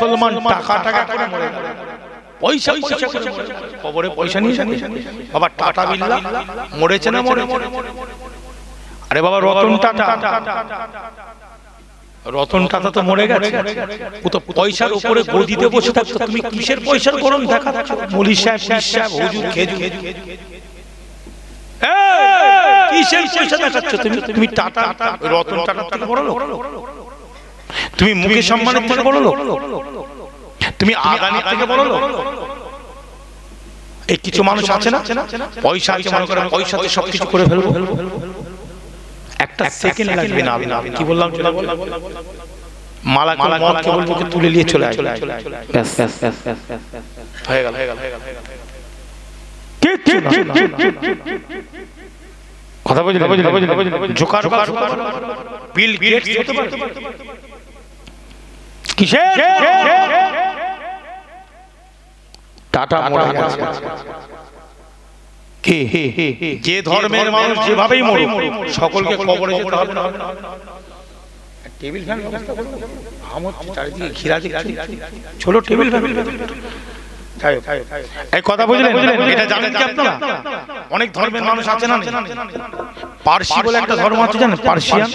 মুসলমান টাকা টাকা করে মরে গেল, পয়সা পয়সা করে কবরে পয়সা নিয়ে জানি বাবা টাটা বিল্লা মরেছে না মরে? আরে বাবা রতন টাটা, রতন টাটা তো মরে গেছে, ও তো পয়সার উপরে গদিতে বসে থাকতো। তুমি কিসের পয়সার গরম দেখাচ্ছ? মৌলী সাহেব, পীর সাহেব, হুজুর, খেজুর, কিসের পয়সা দেখাচ্ছ তুমি? তুমি টাটা, রতন টাটা থেকে বড় লোক? তুমি মুকেশ আম্বানির থেকে বড় লোক? তুমি আদানির থেকে বড় লোক? এই কিছু মানুষ আছে না, পয়সা আছে মনে করে পয়সাতে সবকিছু করে ফেলবো, একটা সেকেন্ড লাগবে না। কি বললাম? মালা মালা মদ কেবল মুখে তুলে নিয়ে চলে আসে, হয়ে গেল, হয়ে গেল, হয়ে গেল। কথা বুঝলে? জোকারবার্গ, বিল গেটস হতে পারে? কিসের? টাটা মরে গেছে। কে? যে ধর্মের মানুষ যেভাবেই মরে, সকলকে কবরে যেতে হবে না? টেবিল ফ্যান ব্যবস্থা করব, আমার চারিদিকে ঘিরা দেখছি, ছোট টেবিল ফ্যান। এই কথা বুঝলেন? এটা জানেন কি আপনারা? অনেক ধর্মের মানুষ আছে না, পার্সি বলে একটা ধর্ম আছে, জানেন? পার্সিয়ান।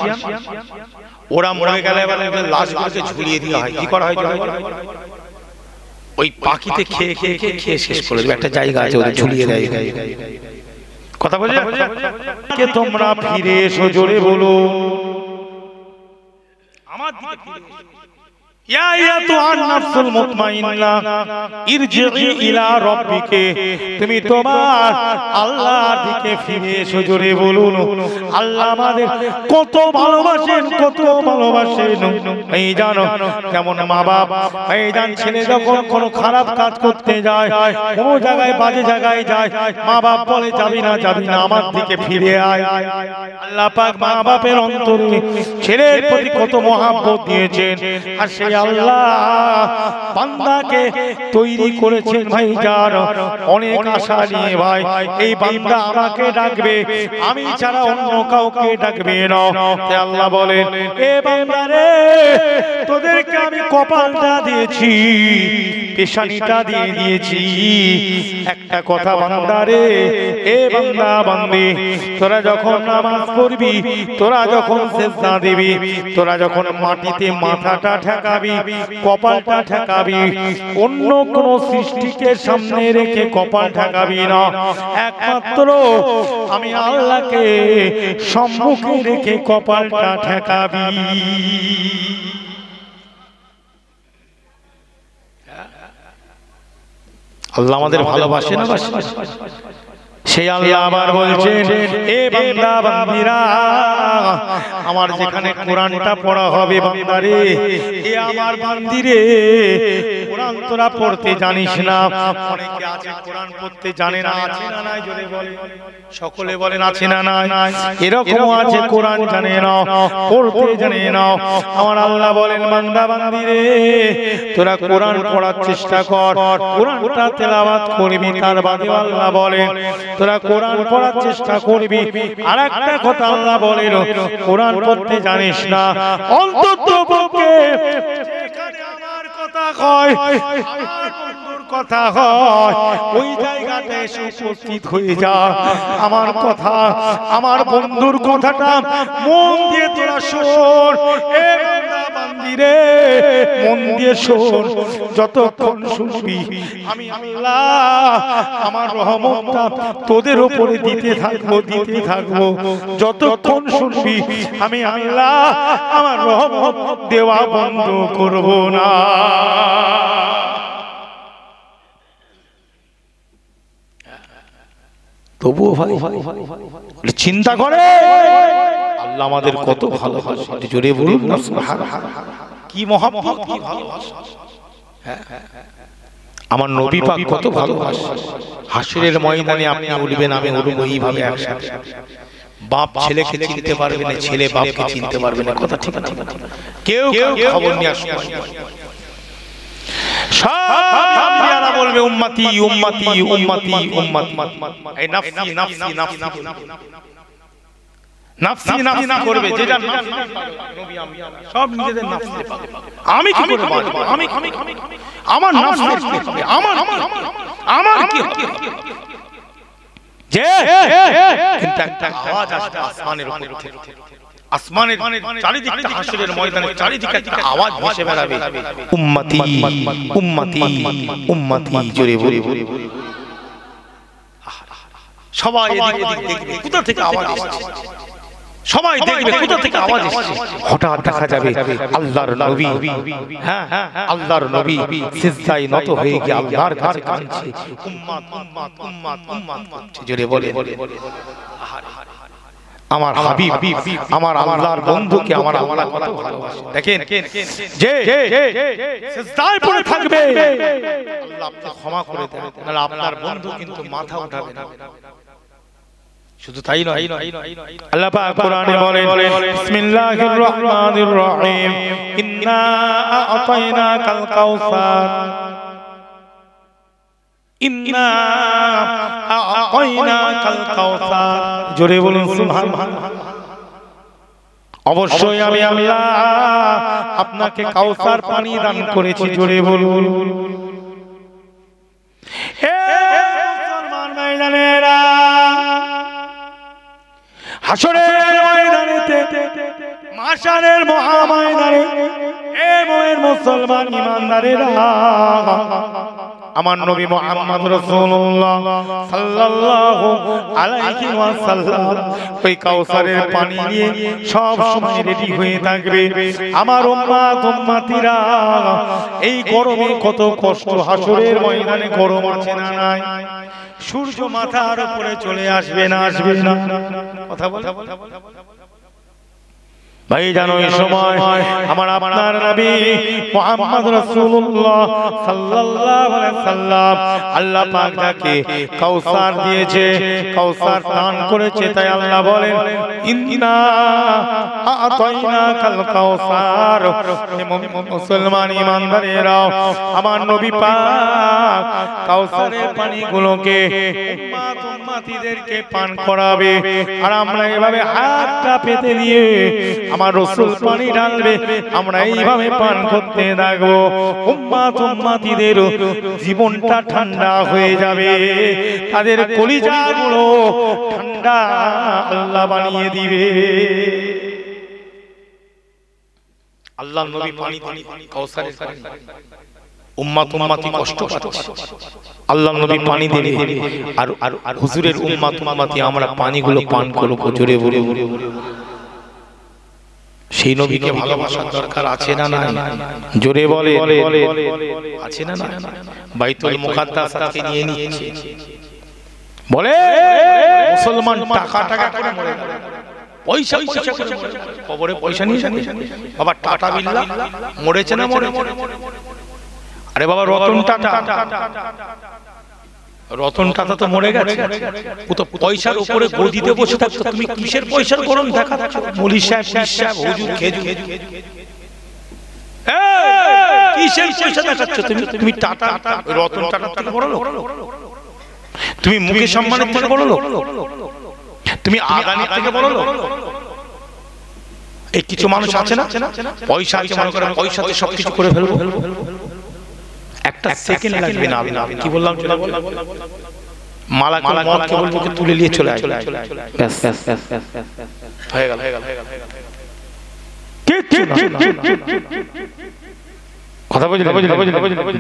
ওরা মরে গেলে লাশগুলোকে ঝুলিয়ে দেওয়া হয়। কি করা হয়? ওই পাখিতে খেয়ে খেয়ে খেয়ে খেয়ে শেষ করে দেবে, একটা জায়গা আছে ওদের ঝুলিয়ে দেয়। কথা বুঝে? কে তোমরা ফিরে এসো, জোরে বলো। আমার দিকে ফিরে এসো। ইয়া আইয়াতুহান নাফসুল মুতমাইন্না ইরজিই ইলা রাব্বিকে, তুমি তোমার আল্লাহর দিকে ফিরে এসো, জোরে বলুন। আল্লাহ আমাদের কত ভালোবাসেন, কত ভালোবাসেন। এই জানো যেমন মা বাপ, এই জান ছেলে যখন কোনো খারাপ কাজ করতে যায়, কোনো জায়গায় বাজে জায়গায় যায়, মা বাপ বলে যাবি না, যাবি না, আমার দিকে ফিরে আয়। আল্লাহ পাক মা বাপের অন্তরে ছেলের প্রতি কত মহব্বত দিয়েছেন, আর সেই আল্লাহ বান্দাকে তৈরি করেছেন ভাইজান অনেক আশা নিয়ে। ভাই এই বান্দা আমাকে ডাকবে, আমি ছাড়া অন্য কাউকে ডাকবে না। তাই আল্লাহ বলেন, এ বান্দা রে, তোদেরকে আমি কপালটা দিয়েছি, পেশানিটা দিয়ে দিয়েছি। একটা কথা বান্দা রে, এ বান্দা বান্দি, তোরা যখন নামাজ পড়বি, তোরা যখন সিজদা দিবি, তোরা যখন মাটিতে মাথাটা ঠেকাবি, কপালটা ঠেকাবি, অন্য কোন সৃষ্টিকে সামনে রেখে কপাল ঠেকাবি না। একমাত্র আমি আল্লাহকে সম্মুখে রেখে কপালটা ঠেকাবি। আল্লাহ আমাদের ভালোবাসে না? সেই আল্লাহ আবার বলছেন, এ বান্দা বান্দিরা, আমার যেখানে কোরআনটা পড়া হবে, বান্দারে, এ আমার বান্দিরে, কোরআন তোরা পড়তে জানিস না। অনেকে আছে কোরআন পড়তে জানে না, আছে না নাই? জোরে বলে, সকলে বলেন আছে না নাই? এরকম আছে কোরআন জানে না, পড়তে জানে না। আমার আল্লাহ বলেন, বান্দা বান্দিরে, তোরা কোরআন পড়ার চেষ্টা কর, কোরআনটা তেলাওয়াত করবি। তার বাদে আল্লাহ বলেন, তোরা কোরআন পড়ার চেষ্টা করবি। আর একটা কথা আল্লাহ বলেন, কোরআন পড়তে জানিস না, অন্তত পক্ষে যেখানে আমার কথা হয়, আমার বন্ধুর কথা হয়, ওই জায়গাটা এসে উপস্থিত হয়ে যা। আমার কথা, আমার বন্ধুর কথাটা মন দিয়ে তোরা শোন। এ বান্দা বান্দিরে, মন দিয়ে শোন। যতক্ষণ শুনবি, আমি আল্লাহ আমার রহমতটা তোদের উপরে দিতে থাকবো, দিতে থাকবো। যতক্ষণ শুনবি, আমি আল্লাহ আমার রহমত দেওয়া বন্ধ করব না। তবুও ভাই চিন্তা করে আল্লাহ আমাদের কত ভালোবাসে, জোরে বলুন না সুবহানাল্লাহ। কি মহব্বত, কি ভালোবাসা। আমার নবী পাক কত ভালোবাসে। হাসরের ময়দানে আপনি উঠবেন, আমি উঠবো, এইভাবে একসাথে। বাপ ছেলেকে চিনতে পারবে না, ছেলে বাপকে চিনতে পারবে না। কথা ঠিক আছে? কেউ কেউ খবর নিয়ে আসবে, সব আম্বিয়ারা বলবে উম্মতি উম্মতি উম্মতি উম্মতি, এই নাফসি নাফসি নাফসি। নাফসি নাফসি করবে, যেটা নবী আমি সব নিজেদের নাফসে পাবে। আমি কি করে বাঁচবো, আমি আমার নাফসের কি হবে, আমার কি হবে, যে কিন্তু একটা আওয়াজ আসবে আসমানের উপর থেকে, আসমানের চারিদিকে হাসরের ময়দানে চারিদিকে একটা আওয়াজ ভেসে বেড়াবে, উম্মতি উম্মতি উম্মতি, জোরে বলে সবাই এদিকে দেখবে কোথা থেকে আওয়াজ আসছে, সবাই দেখবে কোথা থেকে আওয়াজ আসছে। হঠাৎ দেখা যাবে আল্লাহর নবী, হ্যাঁ আল্লাহর নবী সিজদায় নত হয়ে গিয়ে আল্লাহর কাছে কাঁদছে, উম্মত উম্মত উম্মত উম্মত করছে, জোরে বলে আমার হাবিব, আমার আল্লাহর বন্ধুকে আমার আল্লাহ কত ভালোবাসে। দেখেন যে সিজদায় পড়ে থাকবে আল্লাহ আপনাকে ক্ষমা করে দেন, নাহলে আপনার বন্ধু কিন্তু মাথা উঠাবে না। শুধু তাই নয়, আল্লাহ পাক কোরআনে বলেন বিসমিল্লাহির রহমানির রহিম, ইন্না আ'তাইনাকাল কাউসার, ইন্না আ'তাইনাকাল কাউসার, জোরে বলুন সুবহানাল্লাহ। অবশ্যই আমি আল্লাহ আপনাকে কাউসার পানি দান করেছি, জোরে বলুন। হে মুসলমান ভাইজানেরা, হাসরের ময়দানেতে, মাশারের মহাময়দানে এ মোয়ের মুসলমান ইমানদারেরা, আমার নবী মুহাম্মদ রাসূলুল্লাহ সাল্লাল্লাহু আলাইহি ওয়াসাল্লাম ওই কাউসারের পানি নিয়ে সব সময় রেডি হয়ে থাকবে। আমার উম্মত উম্মতিরা, এই গরমে কত কষ্ট, হাসরের ময়দানে গরম আছে না নাই? সূর্য মাথার উপরে চলে আসবে না, আসবে না? কথা বলে ভাই জানো, এই সময় আমার আপনার নবী মুহাম্মদ রাসূলুল্লাহ সাল্লাল্লাহু আলাইহি সাল্লাম আল্লাহ পাক যাকে কাউসার দিয়েছে, কাউসার দান করেছে, তাই আল্লাহ বলেন ইন্না আ'তাইনাকাল কাউসার। মুসলমান ইমানদারেরা, আমার নবী পাক কাউসারের পানিগুলোকে উম্মত উম্মতিদেরকে পান করাবে, আর আমরা এভাবে হাতটা পেতে দিয়ে আমার রাসূল পানি ঢালবে, আমরা এইভাবে পান করতে থাকবো। উম্মত উম্মতিদের জীবনটা ঠান্ডা হয়ে যাবে, তাদের কলিজাগুলো ঠান্ডা আল্লাহ বানিয়ে দিবে। আল্লাহ নবী পানি কাউসারের পানি, উম্মত উম্মতি কষ্ট পাচ্ছে, আল্লাহ নবী পানি দেবে, আর হুজুরের উম্মত উম্মতি আমরা পানিগুলো পান করব, জোরে বলে। সেই নবীকে ভালোবাসার দরকার আছে না নাই? জোরে বলে আছে না না? বাইতুল মুকাদ্দাস থেকে নিয়ে নিচ্ছে, বলে মুসলমান টাকা টাকা করে মরে গেল, পয়সা পয়সা করে কবরে পয়সা নিয়ে বাবা টাটা বিল্লাহ মরেছে না মরে? আরে বাবা রতন টাটা, রতন টাটা তো মরে গেছে, ও তো পয়সার উপরে গদিতে বসে থাকতো, তুমি কিসের পয়সার গরম দেখাচ্ছ? মৌলভী সাহেব, পীর সাহেব, হুজুর, খেজুর, কিসের পয়সা দেখাচ্ছ তুমি? তুমি টাটা, রতন টাটা থেকে বড় লোক? তুমি মুকেশ আম্বানির থেকে বড় লোক? তুমি আদানির থেকে বড় লোক? এই কিছু মানুষ আছে না, পয়সা আছে মনে করে পয়সাতে সবকিছু করে ফেলবো, একটা সেকেন্ড লাগবে না। কি বললাম? মালা মালা মদ কেবল মুখে তুলে নিয়ে চলে আসে, ব্যাস হয়ে গেল। কথা বুঝলে?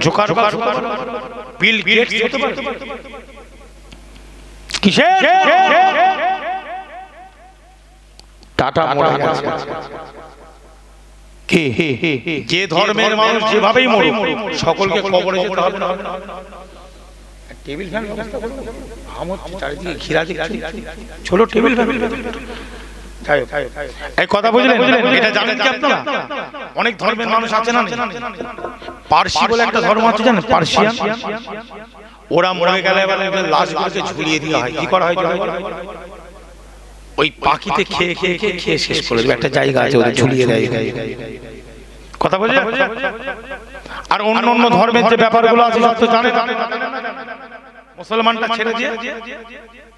জোকার বিল গেটস হতে পারে কিসের? টাটা মরে গেছে। যে ধর্মের মানুষ যেভাবেই মরে, সকলকে কবরে যেতে হবে না? টেবিল ফ্যান ব্যবস্থা করব, আমত চারিদিকে ঘিরা দেখছি, ছোট টেবিল ফ্যান। এই কথা বুঝলেন? এটা জানেন কি আপনারা? অনেক ধর্মের মানুষ আছে না, পারসি বলে একটা ধর্ম আছে, জানেন? পার্সিয়ান। ওরা মরে গেলে লাশগুলোকে ঝুলিয়ে দেওয়া হয়। কি করা হয়? ওই পাখিতে খেয়ে খেয়ে খেয়ে শেষ করে দেবে, একটা জায়গা আছে ওদের ঝুলিয়ে দেয়। কথা বুঝে? আর অন্য অন্য ধর্মের যে ব্যাপারগুলো আছে সব তো জানে। মুসলমানটা ছেড়ে দিয়ে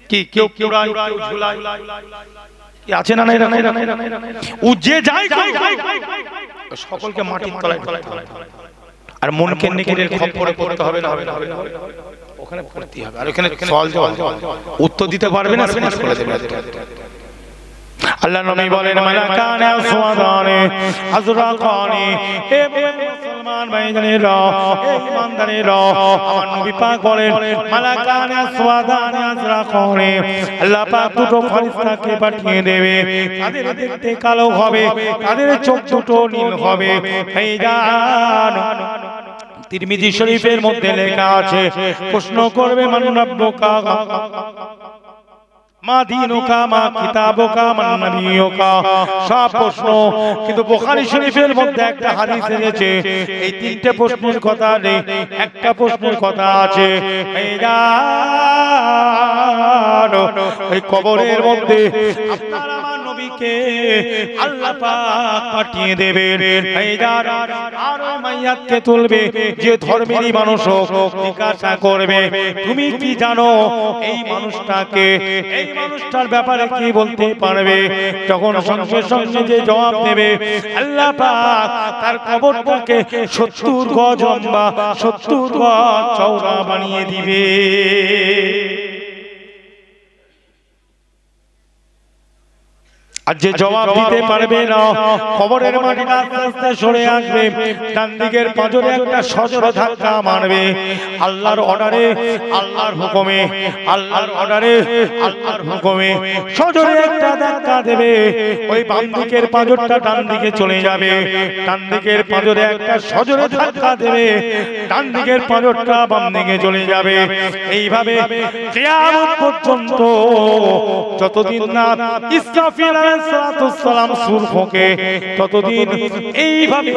কি কেউ ঝুলায়, আছে না এরা ও যে যাই সকলকে মাটির তলায় আর মনকে নেকিরের খপ্পরে পড়তে হবে না ওখানে পড়তে হবে আর ওখানে সওয়াল জবাব উত্তর দিতে পারবে না ফিনিশ করে দেবে আল্লাহ নবী বলেন মালাকানা সুওয়াদানে আজরাকানি এ মুসলমান ভাইজানেরা এ ইমানদারেরা আমার নবী পাক বলেন মালাকানা সুওয়াদানে আজরাকানি আল্লাহ পাক দুটো ফেরেশতাকে পাঠিয়ে দেবে তাদের দেখতে কালো হবে তাদের চোখ দুটো নীল হবে ভাইজান তিরমিজি শরীফের মধ্যে লেখা আছে প্রশ্ন করবে মান রাব্বুকা মা দীনুকা মা কিতাবুকা মান নবিয়ুকা সব প্রশ্ন কিন্তু বুখারী শরীফের মধ্যে একটা হাদিস এসেছে এই তিনটে প্রশ্নের কথা নেই একটা প্রশ্নের কথা আছে এই জানো এই কবরের মধ্যে আপনারা আমার নবীকে আল্লাহ পাক পাঠিয়ে দেবেন এই জানো আর ওই মাইয়াতকে তুলবে যে ধর্মেরই মানুষ হোক জিজ্ঞাসা করবে তুমি কি জানো এই মানুষটাকে এই মানুষটার ব্যাপারে কি বলতে পারবে তখন সঙ্গে সঙ্গে যে জবাব দেবে আল্লাহ পাক তার কবরটাকে 70 গজ লম্বা 70 গজ চওড়া বানিয়ে দিবে আর যে জবাব দিতে পারবে না কবরের মাটিটা আস্তে আস্তে সরে আসবে ডান দিকের পাঁজরে একটা সজোরে ধাক্কা মারবে আল্লাহর অর্ডারে আল্লাহর হুকুমে আল্লাহর অর্ডারে আল্লাহর হুকুমে সজোরে একটা ধাক্কা দেবে ওই বাম দিকের পাঁজরটা ডান দিকে চলে যাবে ডান দিকের পাঁজরে একটা সজোরে ধাক্কা দেবে ডান দিকের পাঁজরটা বাম দিকে চলে যাবে এইভাবে কিয়ামত পর্যন্ত যতদিন না ইসরাফিল সালাম সুর ফোঁকে ততদিন এইভাবে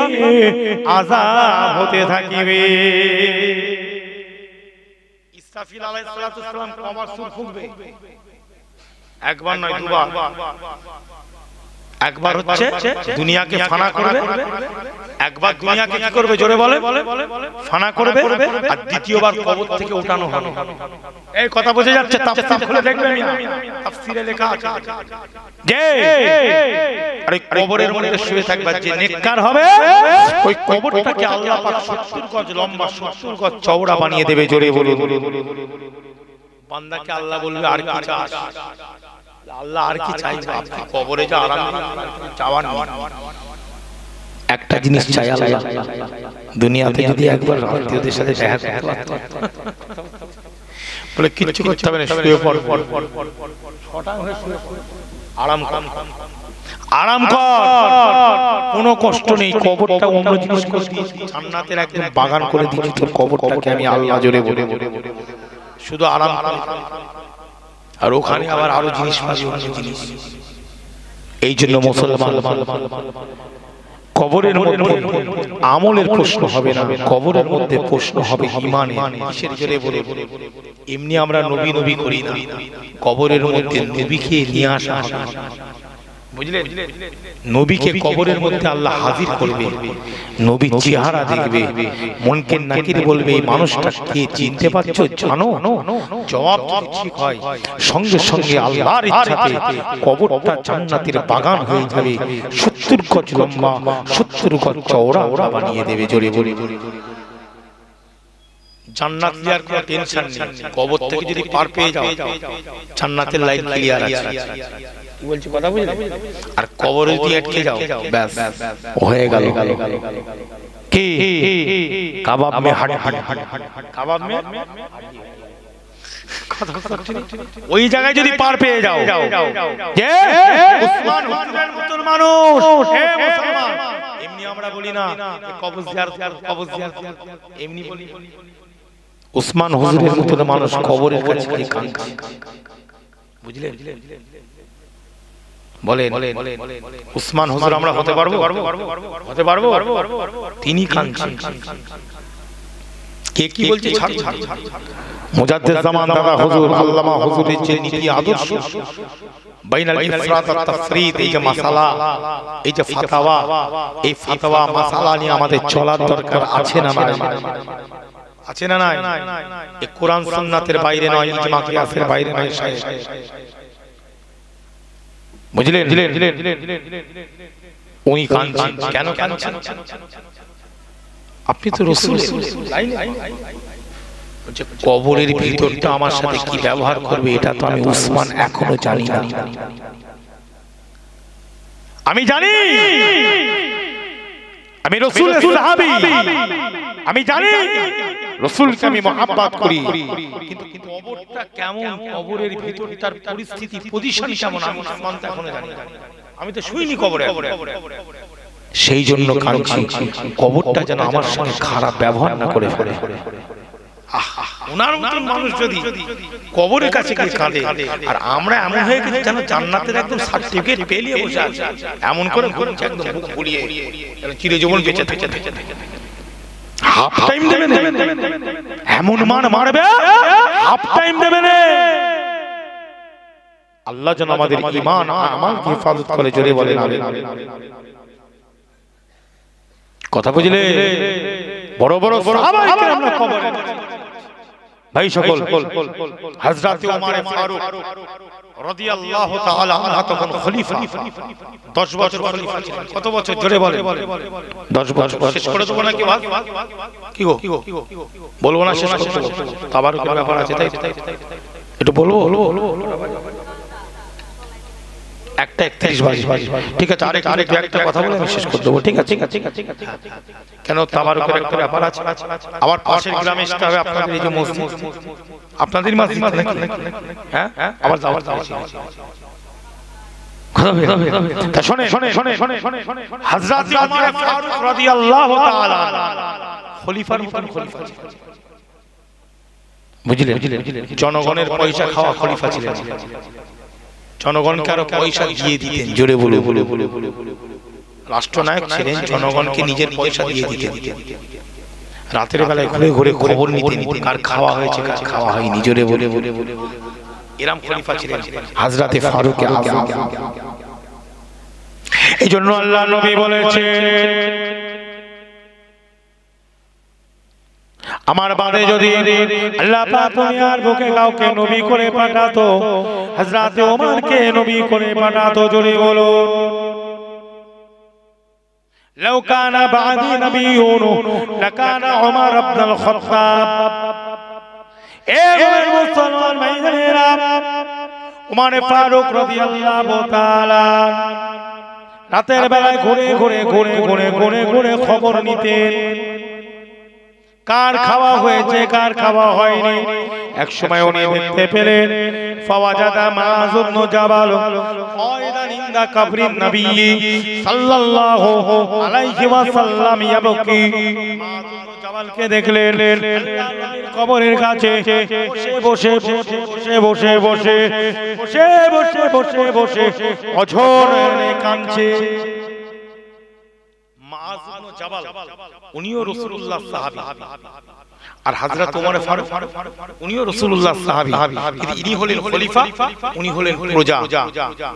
আযাব হতে থাকবে ইসরাফিল আলাইহিস সালাম কবার সুর ফুঁকবে একবার নয় দুবার একবার হচ্ছে দুনিয়াকে ফানা করবে একবার দুনিয়াকে কি করবে জোরে বলে ফানা করবে আর দ্বিতীয়বার কবর থেকে উঠানো হবে এই কথা বোঝা যাচ্ছে তাফসীর খুলে দেখবেন তাফসীরে লেখা আছে যে আরে কবরের মধ্যে শুয়ে থাকবে যে নেককার হবে ওই কবরটাকে আল্লাহ পাক 70 গজ লম্বা 70 গজ চওড়া বানিয়ে দেবে জোরে বলুন বান্দাকে আল্লাহ বলবে আর কি চাস আল্লাহ আর কি চাইবে আপনি কবরে যা আরাম চাওয়ান একটা জিনিস চাই আল্লাহ দুনিয়াতে যদি একবার আত্মীয়দের সাথে দেখা করতে বলে কিছু করতে হবে না শুয়ে পড় ছটা হয়ে শুয়ে আরাম কর আরাম কর কোনো কষ্ট নেই কবরটা অন্য জিনিস করে দিয়েছি জান্নাতের একদম বাগান করে দিয়েছি তোর কবরটাকে আমি আল্লাহ জোরে বলে শুধু আরাম আর ওখানে আবার আরো জিনিস পাবে অন্য জিনিস এই জন্য মুসলমান কবরের মধ্যে আমলের প্রশ্ন হবে না কবরের মধ্যে প্রশ্ন হবে ঈমানের কিসের জোরে বলে এমনি আমরা নবী নবী করি না কবরের মধ্যে নবীকে নিয়ে আসা হবে বুঝলেন নবীকে কবরের মধ্যে আল্লাহ হাজির করবে নবীর চেহারা দেখবে মনকে নাকির বলবে এই মানুষটা কে চিনতে পারছো জানো জবাব যদি ঠিক হয় সঙ্গে সঙ্গে আল্লাহর ইচ্ছাতে কবরটা জান্নাতের বাগান হয়ে যাবে 70 গজ লম্বা 70 গজ চওড়া বানিয়ে দেবে জোরে বলে জান্নাত দেওয়ার কোনো টেনশন নেই কবর থেকে যদি পার পেয়ে যাও জান্নাতের লাইন ক্লিয়ার আছে কি বলছি কথা বুঝলে আর কবরে যদি আটকে যাও ব্যাস হয়ে গেল কি কাবাব মে হাড় কাবাব মে ওই জায়গায় যদি পার পেয়ে যাও যে উসমান হুজুরের মতো মানুষ হে মুসলমান এমনি আমরা বলি না কবর জিয়ারত এমনি বলি উসমান হুজুরের মতো মানুষ কবরের কাছে গিয়ে কাঁদছে বুঝলেন বলেন উসমান হুজুর আমরা হতে পারবো হতে পারবো তিনি কাঁদছেন কে কি বলছে ছাড় মুজাদ্দিদ জামান দাদা হুজুর আল্লামা হুজুরের যে নীতি আদর্শ বাইনাল ইফরাত ওয়াত তাফরিদ এই যে মাসালা এই যে ফাতাওয়া এই ফাতাওয়া মাসালা নিয়ে আমাদের চলার দরকার আছে না নাই আছে না নাই এই কোরআন সুন্নাতের বাইরে নয় ইজমা কিয়াসের বাইরে নয় বুঝলেন? উনি কাঁদছেন, কেন কাঁদছেন? আপনি তো রাসূল, কবরের ভিতরটা আমার সাথে কি ব্যবহার করবে এটা তো আমি উসমান এখনো জানি না। আমি জানি আমি রাসূলের সাহাবী, আমি জানি রাসূলকে আমি মহব্বত করি, কিন্তু কবরটা কেমন, কবরের ভিতরটার পরিস্থিতি পজিশন কেমন আমি উসমান তো এখনো জানি না। আমি তো শুইনি কবরে, সেই জন্য কাঁদছি কবরটা যেন আমার সঙ্গে খারাপ ব্যবহার না করে ফেলে। ওনার মতন মানুষ যদি কবরের কাছে গিয়ে কাঁদে, আর আমরা এমন হয়ে গেছি যেন জান্নাতের একদম সার্টিফিকেট পেলিয়ে বসে আছি, এমন করে ঘুরছে একদম মুখ ফুলিয়ে, চিরজীবন বেঁচে থেকে হাফ টাইম দেবে না, এমন মান মারবে হাফ টাইম দেবে না। আল্লাহ যেন আমাদের ঈমান আর আমলকে হেফাজত করে, জোরে বলেন আমিন। কথা বুঝলে? বড় বড় সাহাবায়ে কেরাম কবরে ভাই সকল, হযরত ওমর ফারুক রাদিয়াল্লাহু তাআলা আনহু তখন খলিফা, 10 বছর খলিফা ছিলেন। কত বছর? জোরে বলেন। 10 বছর। শেষ করে দেব নাকি ভাগ? কি গো বলবো না? শেষ করতে তাবারুকের ব্যাপার আছে, তাই একটু বলবো। একটা 31 বাজে, ঠিক আছে? আরেকটা কথা বলে আমি শেষ করে দেবো, ঠিক আছে? কেন তাবারুকের একটা ব্যাপার আছে, আবার পাশের গ্রামে আসতে হবে আপনাদের। এই যে মসজিদ, আপনাদের মসজিদ নাকি? হ্যাঁ, আবার দাওয়াত আছে। হযরত ওমর ফারুক রাদিয়াল্লাহু তাআলা খলিফার মতন খলিফা ছিলেন, বুঝলেন? জনগণের পয়সা খাওয়া খলিফা ছিলেন। জনগণকে আরো পয়সা দিয়ে দিতেন, জোরে বলে। রাষ্ট্রনায়ক ছিলেন, জনগণকে নিজের পয়সা দিয়ে দিতেন। রাতের বেলায় ঘুরে ঘুরে খবর নিতেন কার খাওয়া হয়েছে কার খাওয়া হয়নি, জোরে বলে। এরকম খলিফা ছিলেন হযরত ফারুক আযম। এই জন্য আল্লাহ নবী বলেছেন, আমার বাদে যদি আল্লাহ পাক দুনিয়ার বুকে কাউকে নবী করে পাঠাতো, হযরত ওমরকে নবী করে পাঠাতো, জোরে বলো। লাউ কানা বাদি নবিয়ুন লাকানা ওমর ইবনুল খাত্তাব। এ মুসলমান ভাইরা, ওমর ফারুক রাদিয়াল্লাহু তাআলা রাতের বেলায় ঘুরে ঘুরে খবর নিতেন কার খাওয়া হয়েছে কার খাওয়া হয়নি। এক সময় উনি দেখতে পেলেন ফাওয়াজাদা মুআয ইবনে জাবাল কায়দান ইনদা কবরিন নবী সাল্লাল্লাহু আলাইহি ওয়াসাল্লাম ইয়াবকি। মুআয ইবনে জাবালকে দেখলেন আল্লাহর কবরের কাছে বসে অঝরে কাঁদছে। মুআয ইবনে জাবাল উনিও রাসূলুল্লাহ সাহাবী, আর হযরত ওমর ফারুক উনিও রাসূলুল্লাহ সাহাবী, কিন্তু ইনি হলেন খলিফা, উনি হলেন প্রজা,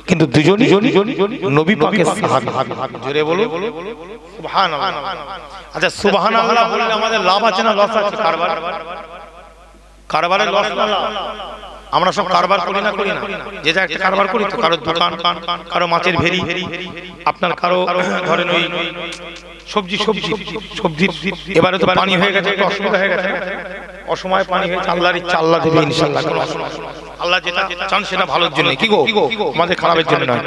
কিন্তু দুজনই নবী পাকের সাহাবী। জোরে বলো সুবহানাল্লাহ। আচ্ছা, সুবহানাল্লাহ বললে আমাদের লাভ আছে না লস আছে? কারবারের লস না লাভ? আমরা সব কারবার করি না? যে যা একটা কারবার করি তো, কারো দোকান, কারো মাছের ভেরি, আপনার কারো ধরেন ওই সবজি, এবারে তো পানি হয়ে গেছে, অসুবিধা হয়ে গেছে, অসময়ে পানি হয়েছে, আল্লাহর ইচ্ছা আল্লাহ দেবে ইনশাআল্লাহ। আল্লাহ যেটা চান সেটা ভালোর জন্য, কি গো, আমাদের খারাপের জন্য নয়।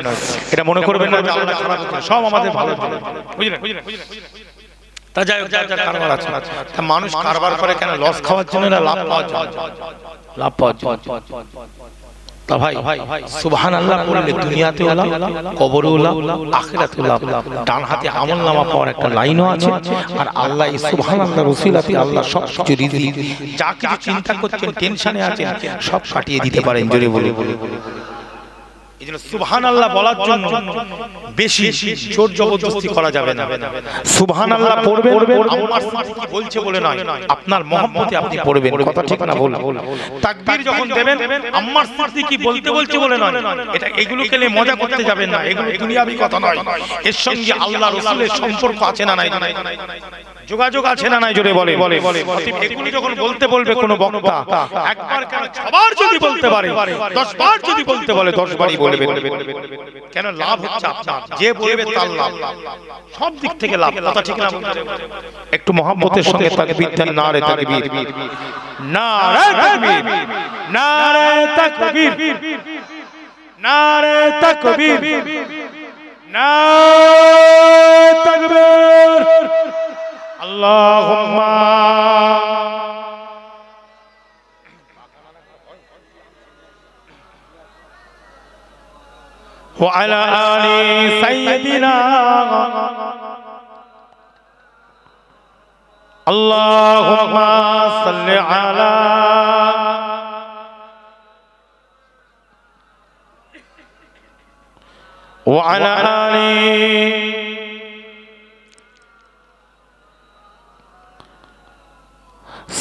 এটা মনে করবেন না যে আল্লাহ খারাপ, সব আমাদের ভালোর জন্য, বুঝলেন? তা যাই হোক, যার কারবার আছে। তা মানুষ কারবার করে কেন? লস খাওয়ার জন্য না লাভ পাওয়ার জন্য? লাভ পাওয়ার জন্য। তা ভাই সুবহানাল্লাহ বললে দুনিয়াতেও লাভ, কবরেও লাভ, আখিরাতেও লাভ। ডান হাতে আমলনামা পাওয়ার একটা লাইনও আছে। আর আল্লাহ এই সুবহানাল্লাহ রসিলাতে আল্লাহ সব কিছু রিজিক, যা কিছু চিন্তা করছেন, টেনশনে আছেন, সব কাটিয়ে দিতে পারেন, জোরে বলে। এইজন্য সুবহানাল্লাহ বলার জন্য বেশি জোর জবরদস্তি করা যাবে না। সুবহানাল্লাহ পড়বেন আম্মার সাথে কি বলছে বলে নয়, আপনার মহব্বতে আপনি পড়বেন, কথা ঠিক না বল। তাকবীর যখন দেবেন আম্মার সাথে কি বলছে বলে নয়, এটা এগুলোকে নিয়ে মজা করতে যাবেন না, এগুলো দুনিয়াবি কথা নয়। এর সঙ্গে আল্লাহ রাসূলের সম্পর্ক আছে না নাই? যোগাযোগ আছে না নাই জোরে বলে। এগুলি যখন বলতে বলবে কোন বক্তা, একবার কেন 6 বার যদি বলতে পারে, 10 বার যদি বলতে বলে 10 বারই বলবে। কেন? লাভ হচ্ছে আপনার, যে বলবে তার লাভ, সব দিক থেকে লাভ। কথা ঠিক না? একটু মহব্বতের সঙ্গে তাকবীর দেন। নারে তাকবীর, নারে তাকবীর, নারে তাকবীর, নারে তাকবীর, নারে তাকবীর। আল্লাহুম্মা ওয়া আলা আলি সাইয়্যিদিনা আল্লাহুম্মা সাল্লি আলা ওয়া আলা আলি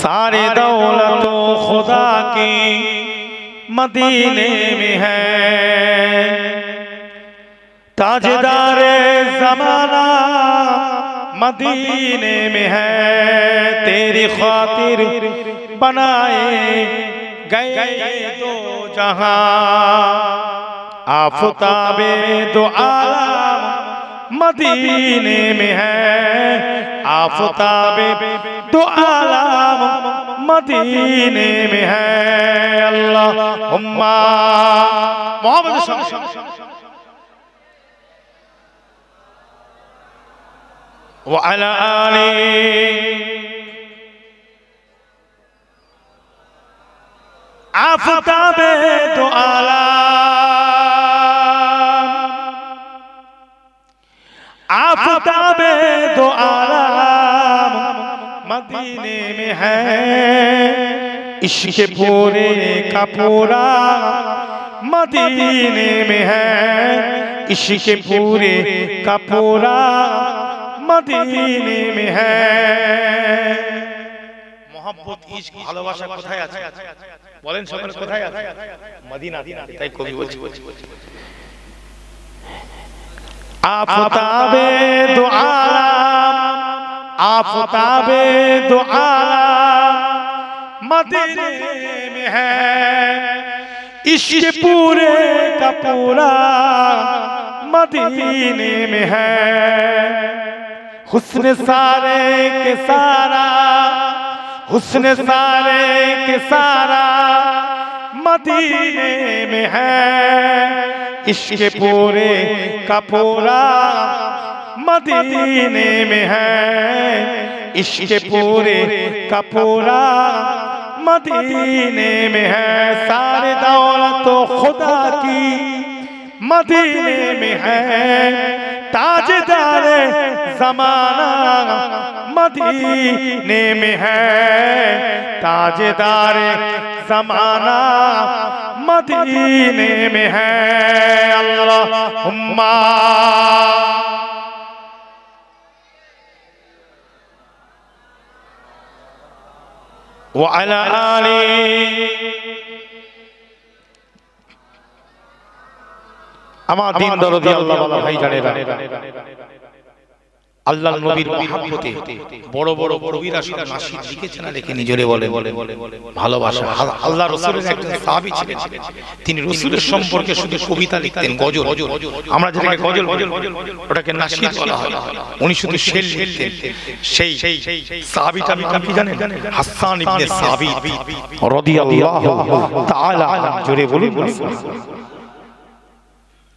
सारे दौलत खुदा की मदीने में है, ताजदारे ज़माना मदीने में है, तेरी खातिर बनाए गए दो जहां, आफ़ताबे दो आलम मदीने में है, आफ़ताबे दो आलम मदीने में है। अल्लाहुम्मा मोहम्मद व अला आली आफ़ताबे दो आलम, आफ़ताबे दो आलम मदीने में है, इश्क़ पूरे का पूरा मदीने में है, इश्क़ पूरे का पूरा मदीने में है। मोहब्बत इश्क़ ভালোবাসা কোথায় আছে? বলেন সকলে কোথায় আছে? মদিনাতে। তাই কবি বলছে আফতাবে দো আলম, आफ़ताबे दो आलम मदीने में है, इश्क़ पूरे का पूरा मदीने में है, हुस्न सारे के सारा, हुस्न सारे के सारा मदीने में है, इश्क़ पूरे का पूरा मदीने में है, इश्क़ पूरे का पूरा मदीने में है, सारे दौलत खुदा की मदीने में है, ताजदारे ज़माना मदीने में है, ताजदारे ज़माना मदीने में है। अल्लाहुम्मा व अला आली আমার দিন দরদি আল্লাহ ওয়ালা ভাই জানেরা, আল্লাহর নবীর মহব্বতে বড় বড় কবিরা সব নাশিদ লিখেছেন, লেখেনি। জোরে বলে ভালোবাসা। আল্লাহর রাসূলের একজন সাহাবী ছিলেন, তিনি রাসূলের সম্পর্কে শুধু কবিতা লিখতেন, গজল। আমরা যেটাকে গজল ওটাকে নাশিদ বলা হয়, উনি শুধু শের লিখতেন। সেই সাহাবীটার নাম কি জানেন? হাসান ইবনে সাবিত রাদিয়াল্লাহু তাআলা আনহু। জোরে বলুন।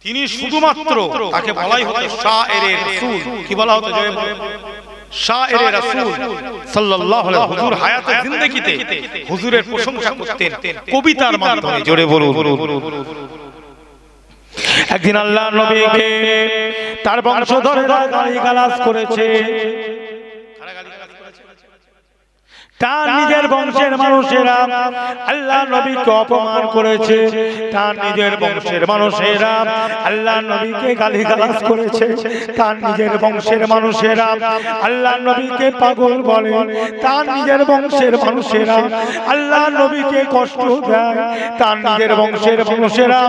তিনি শুধুমাত্র তাকে বলাই হতো শায়েরে রাসূল। কি বলা হতো? শায়েরে রাসূল সাল্লাল্লাহু আলাইহি ওয়াসাল্লাম। হুজুর হায়াতে জিন্দেগিতে হুজুরের প্রশংসা করতেন কবিতার মাধ্যমে। জোরে বলুন। একদিন আল্লাহর নবীকে তার বংশধরেরা গালিগালাজ করেছে। তার নিজের বংশের মানুষেরা আল্লাহ নবীকে অপমান করেছে, তার নিজের বংশের মানুষেরা আল্লাহ নবীকে গালিগালাজ করেছে, তার নিজের বংশের মানুষেরা আল্লাহ নবীকে পাগল বলে, তার নিজের বংশের মানুষেরা আল্লাহ নবীকে কষ্ট দেয়, তার নিজের বংশের মানুষেরা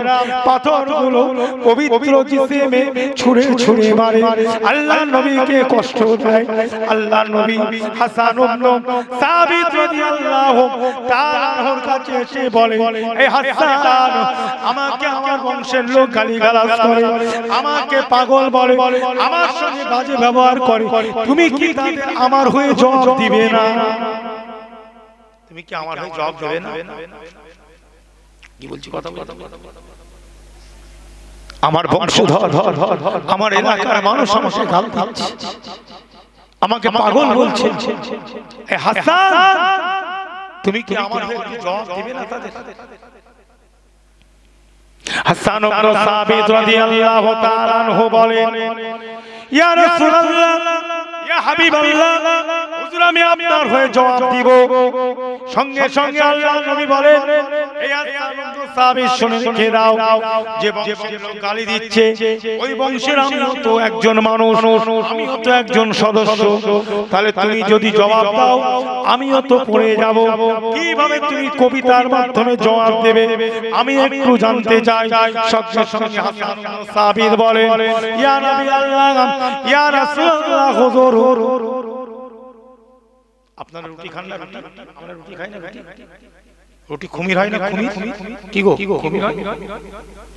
পাথরগুলো পবিত্র জিসিমে ছুঁড়ে ছুঁড়ে মারে, আল্লাহ নবীকে কষ্ট দেয়। আল্লাহ নবী হাসান ইবনে সাবিত রাদিয়াল্লাহু তাআলার কাছে এসে বলে, এই হাসান, আমাকে আমার বংশের লোক গালিগালাজ করে, আমাকে পাগল বলে, আমার সঙ্গে বাজে ব্যবহার করে, তুমি কি তাদের আমার হয়ে জবাব দিবে না? তুমি কি আমার হয়ে জবাব দেবে না? কি বলছি কথা বলতে? আমার বংশধর, আমার এলাকার মানুষ আমাকে গাল দিচ্ছে, আমাকে পাগল বলছে, এ হাসান, তুমি কি আমার হয়ে জবাব দিবে না তাদের? হাসান ইবনে সাবিত রাদিয়াল্লাহু তাআলা আনহু বলেন, ইয়া রাসূলুল্লাহ, ইয়া হাবিবাল্লাহ, হুজুর আমি আপনার হয়ে জবাব দিব। সঙ্গে সঙ্গে আল্লাহর নবী বলেন, এই হাসান ইবনে সাবিত শুনে রেখে দাও, যে বংশের লোক গালি দিচ্ছে ওই বংশের আমিও তো একজন মানুষ, আমিও তো একজন সদস্য, তাহলে তুমি যদি জবাব দাও আমিও তো পড়ে যাব। কিভাবে তুমি কবিতার মাধ্যমে জবাব দেবে আমি একটু জানতে চাই। সঙ্গে সঙ্গে হাসান ইবনে সাবিত বলেন, ইয়া নবী আল্লাহ, ইয়া রাসূলুল্লাহ, হুজুর আপনারা রুটি খান না? আমরা রুটি খাই না? রুটি খুমির হয় না? খুমির কি গো, খুমির হয়?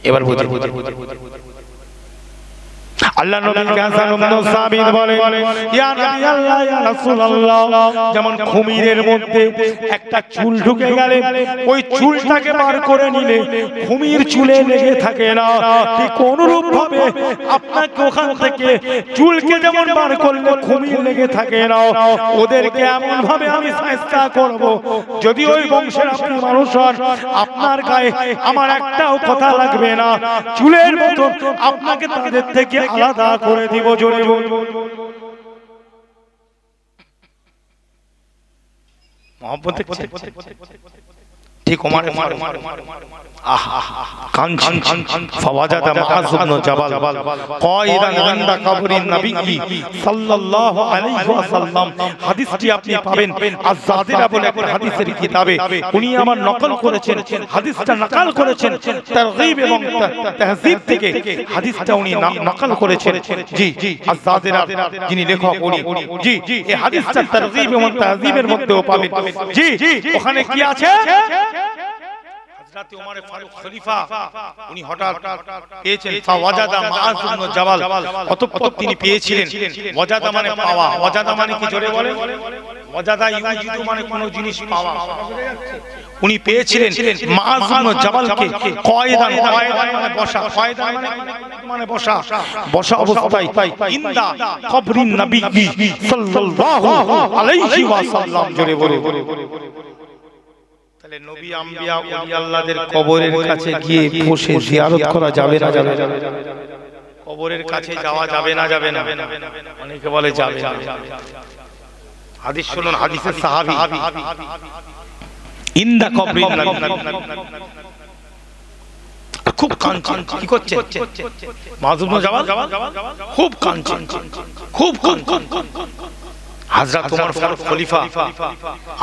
এবার বুঝে আল্লাহ নবী হাসান ইবনে সাবিত বলেন, ইয়া নবী আল্লাহ, ইয়া রাসূলুল্লাহ, যেমন খুমিরের মধ্যে একটা চুল ঢুকে গেলে ওই চুলটাকে বার করে নিলে খুমির চুলে লেগে থাকে না, ঠিক অনুরূপ ভাবে আপনাকে ওখান থেকে চুলকে যেমন বার করলে খুমির লেগে থাকে না, ওদেরকে এমন ভাবে আমি শায়েস্তা করব, যদি ওই বংশের আপনি মানুষ হন, আপনার গায়ে আমার একটাও কথা লাগবে না, চুলের মতো আপনাকে তাদের থেকে আলাদা করে দিব। জোরে বলবো মহব্বত ঠিক ওমর কাঞ্চন ফাওয়াজাদা মুআয ইবনে জাবাল কায়দান ইনদা কবরিন নবী সাল্লাল্লাহু আলাইহি ওয়াসাল্লাম। হাদিসটি আপনি পাবেন আয-যাদিরা বলে একটা হাদিসের কিতাবে, উনি আমার নকল করেছেন, হাদিসটা নকল করেছেন তারগীব এবং তাহযীব থেকে, হাদিসটা উনি নকল করেছেন। জি, আয-যাদিরা যিনি লেখক উনি, জি, এই হাদিসটা তারগীব এবং তাহযীবের মধ্যেও পাবেন। জি, ওখানে কি আছে? হযরত ওমর ফারুক খলিফা উনি হঠাৎ পেয়েছেন ফাওয়াজাদা মুআয ইবনে জাবাল, অতঃপর তিনি পেয়েছিলেন। ওয়াজাদা মানে পাওয়া, ওয়াজাদা মানে কি জোরে বলেন? ওয়াজাদা ইউজিদু মানে কোন জিনিস পাওয়া, উনি পেয়েছিলেন মুআয ইবনে জাবালকে কায়দান, কায়দান মানে বসা, কায়দান মানে বসা, বসা অবস্থায় ইনদা কবরিন নবী সাল্লাল্লাহু আলাইহি ওয়াসাল্লাম। জোরে বলে তাহলে নবী আম্বিয়া ওলি আল্লাহদের কবরের কাছে গিয়ে বসে জিয়ারত করা যাবে না? যাবে। কবরের কাছে যাওয়া যাবে না? যাবে না। অনেকে বলে যাবে না। হাদিস শুনুন, হাদিসের সাহাবী ইনদা কবরিন নবী খুব কাঁদছেন। কি করছেন? মুআয ইবনে জাবাল খুব কাঁদছেন, খুব কাঁদছেন। হযরত ওমর ফারুক খলিফা,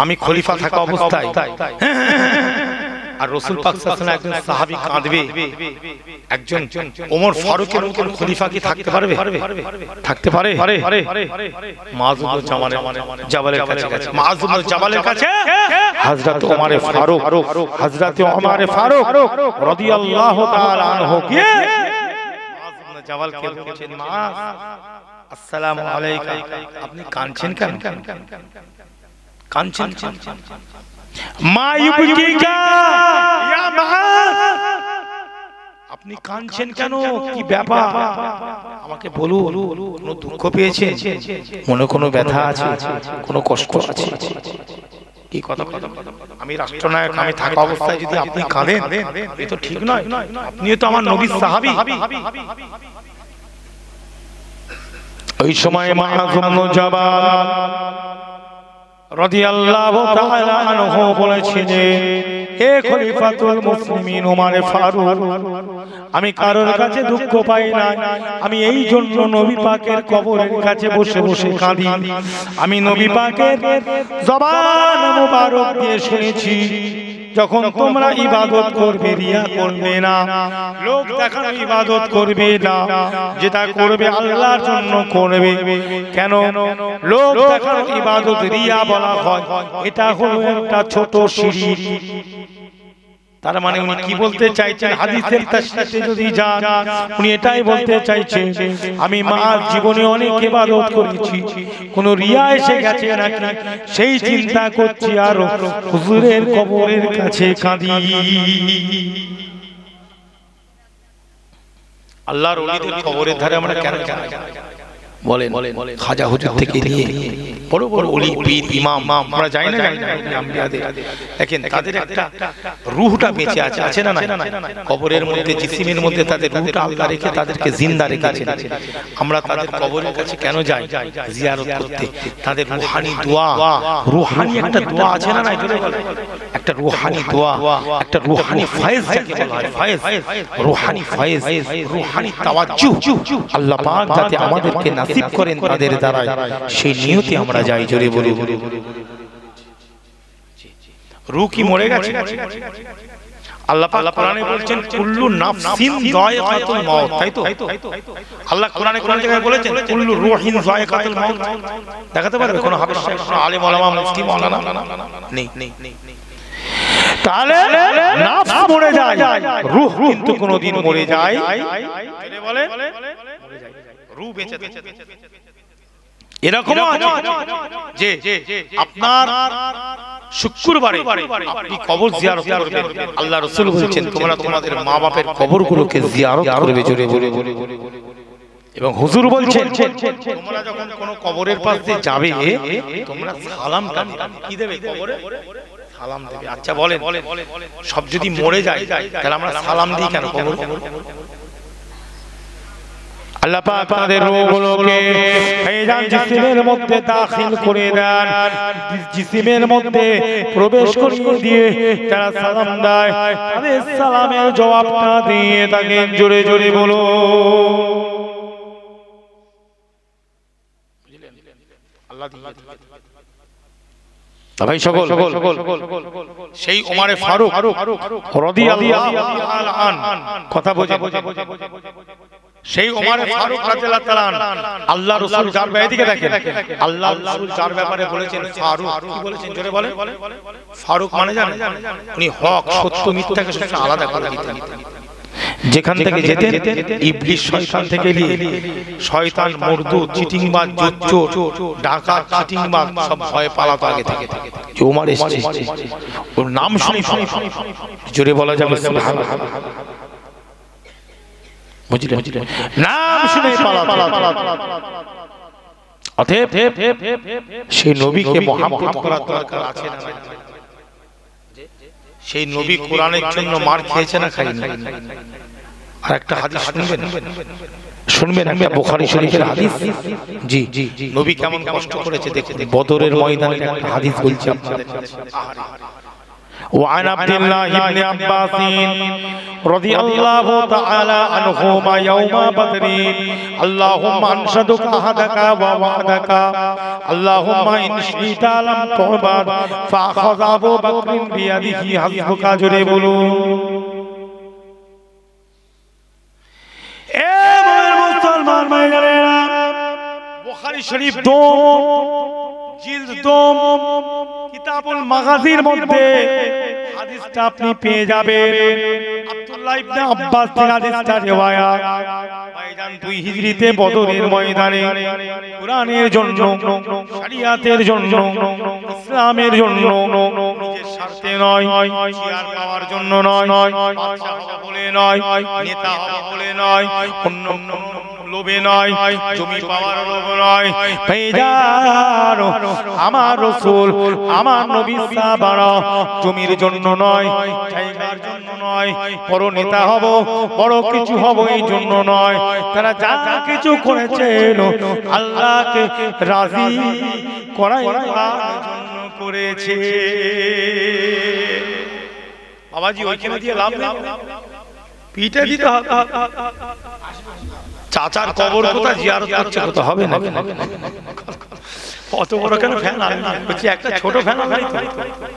আমি খলিফা থাকা অবস্থায় আর রাসূল পাক সাল্লাল্লাহু আলাইহি ওয়াসাল্লাম একজন সাহাবী কাঁদবে, একজন ওমর ফারুকের মতন খলিফা কি থাকতে পারবে? থাকতে পারে? মুআয ইবনে জাবালের কাছে গেছে, মুআয ইবনে জাবালের কাছে হযরত ওমর ফারুক, হযরত ওমর ফারুক রাদিয়াল্লাহু তাআলা আনহু কে মুআয ইবনে জাবালকে বলছেন, মুআয আসসালামু আলাইকা, আপনি কাঁদছেন কেন? কাঁদছেন মা ইউবকিকা ইয়া মুআয, আপনি কাঁদছেন কেন? কি ব্যাপার আমাকে বলুন। কোনো দুঃখ পেয়েছেন? মনে কোনো ব্যথা আছে? কোনো কষ্ট আছে? কি কথা? আমি রাষ্ট্রনায়ক, আমি থাকা অবস্থায় যদি আপনি কাঁদেন, এ তো ঠিক নয়। আপনিও তো আমার নবীর সাহাবী। ওই সময় মুআয ইবনে জাবাল রাদিয়াল্লাহু তাআলা আনহু বলেছিলেন, হে খলিফাতুল মুসলিমিন ওমর ফারুক, আমি কারোর কাছে দুঃখ পাই না, আমি এই জন্য নবী পাকের কবরের কাছে বসে বসে কাঁদি। আমি নবী পাকের জবান মুবারক দিয়ে শুনেছি, যখন তোমরা ইবাদত করবে রিয়া করবে না, লোক দেখানো ইবাদত করবে না, যেটা করবে আল্লাহর জন্য করবে। কেন লোক দেখানো ইবাদত রিয়া বলা হয়? এটা হলো একটা ছোট শিরক। তার মানে উনি কি বলতে চাইছেন, হাদিসের তাশরিহে যদি যান, উনি এটাই বলতে চাইছেন, আমি মা জীবনে অনেক ইবাদত করেছি, কোন রিয়া এসে গেছে নাকি সেই চিন্তা করছি, আর হুজুরের কবরের কাছে কাঁদি। আল্লাহর ওলিদের কবরের ধারে আমরা কেন যাই বলেন? খাজা হুজুর থেকে নিয়ে বড় বড় ওলি পীর ইমাম আমরা যাই না, দেখেন তাদের একটা রূহটা বেঁচে আছে, আছে না? কবরের মধ্যে জিসিমের মধ্যে তাদের রূহটা আল্লাহ রেখে তাদেরকে জিন্দা রেখেছেন। আমরা তাদের কবরের কাছে কেন যাই? জিয়ারত করতে। তাদের রূহানি দোয়া, রূহানি একটা দোয়া আছে না? একটা রূহানি দোয়া, একটা রূহানি ফয়েজ যাকে বলা হয়, ফয়েজ, রূহানি ফয়েজ, রূহানি তাওয়াজ্জু আল্লাহ পাক যাতে আমাদেরকে নাসিব করেন তাদের দ্বারা, সেই নিয়তে আমরা যাই। জোরে বলি। রূহ কি মরে গেছে? আল্লাহ পাক কোরআনে বলেছেন কুল্লু নাফসিন যায়কাতুল মাউত, তাই তো? আল্লাহ কোরআনে কোন জায়গায় বলেছেন কুল্লু রূহিন যায়কাতুল মাউত? দেখাতে পারবে কোন হাফেজ সাহেব, কোন আলেম ওলামা, মুফতি মাওলানা? নেই। তাহলে নাফস মরে যায়, রূহ কিন্তু কোনদিন মরে যায় জোরে বলে, রূহ বেঁচে থাকে। এরকম আছে যে আপনার শুক্রবারে আপনি কবর জিয়ারত করবেন, আল্লাহ রাসূল বলেছেন তোমরা তোমাদের মা বাপের কবরগুলোকে জিয়ারত করবে। জোরে বলে। এবং হুজুর বলছেন তোমরা যখন কোন কবরের পাশ দিয়ে যাবে তোমরা সালামটা কি দেবে? কবরে সালাম দেবে। আচ্ছা বলেন, সব যদি মরে যায় তাহলে আমরা সালাম দিই কেন কবর? আল্লাহ পাক তাদের রূহগুলোকে ফেজান জিসিমের মধ্যে দাখিল করে দেন, জিসিমের মধ্যে প্রবেশ করিয়ে দিয়ে যারা সালাম দেয় তাদের সালামের জবাবটা দিয়ে থাকেন। জোরে জোরে বলো। আল্লাহ ভাই সকল সেই ওমরে ফারুক রাদিয়াল্লাহু তাআলা আন কথা বোঝেন, সেই ওমরে ফারুক রাদিয়াল্লাহু তাআলা আল্লাহ রাসূল যার ব্যাপারে দেখেন, আল্লাহ রাসূল যার ব্যাপারে বলেছেন ফারুক, কি বলেছেন জোরে বলেন? ফারুক মানে জানেন, উনি হক সত্য মিথ্যাকে সবচেয়ে আলাদা করে দিতেন। যেখান থেকে যেতেন ইবলিস শয়তান থেকে নিয়ে শয়তান, মরদুদ, চিটিংবাজ, জোচ্চোর, ডাকাত, চিটিংবাজ সব ভয় পালাতো আগে থেকে। যে ওমর এসেছে ওর নাম শুনে জোরে বলা যাবে সুবহানাল্লাহ, বুঝলেন? নাম শুনে পালাতো। অতএব সেই নবীকে মহব্বত করার দরকার আছে না? সেই নবী কোরআনের জন্য মার খেয়েছে না খায়নি? আর একটা হাদিস শুনবেন, একটা বুখারী শরীফের হাদিস। জি, নবী কেমন কষ্ট করেছে দেখুন। বদরের ময়দানে একটা হাদিস বলছি আপনাদের কাছে। وعن عبد الله بن عباس رضي الله تعالى عنهما يوم بدر اللهم انشدك عهدك ووعدك اللهم ان شئت لم تعبد فاخذ ابو بكر بيده حسبك জোরে বলুন। এ মুসলমান ভাইরা, বুখারী শরীফ 2 জিলদ 2 কিতাবুল মাগাজির মধ্যে হাদিসটা আপনি পেয়ে যাবেন। আব্দুল্লাহ ইবনে আব্বাস থেকে হাদিসটা riwayat। ভাইজান 2 হিজরিতে বদরের ময়দানে কুরআনের জন্য, শরিয়াতের জন্য, ইসলামের জন্য, নিজের স্বার্থে নয়, চেয়ার পাওয়ার জন্য নয়, বাদশা হওয়া বলে নয়, নেতা হওয়া বলে নয়, অন্য লোভে নয়, জমি পাওয়ার লোভ নয়। ভাইজান আমার রাসূল, আমার নবী সাহাবারা জমির জন্য নয়, জায়গার জন্য নয়, বড় নেতা হব, বড় কিছু হব এই জন্য নয়। তারা যা কিছু করেছেন আল্লাহকে রাজি করার জন্য করেছে। বাবাজি ওইখানে দিয়ে লাভ নেই, পিঠে দিতে হবে। চাচার কবর কোথায় জিয়ারত করছে, কোথাও হবে না। কত বড় কেন ফ্যান আনলাম, একটা ছোট ফ্যান আনলাই তো।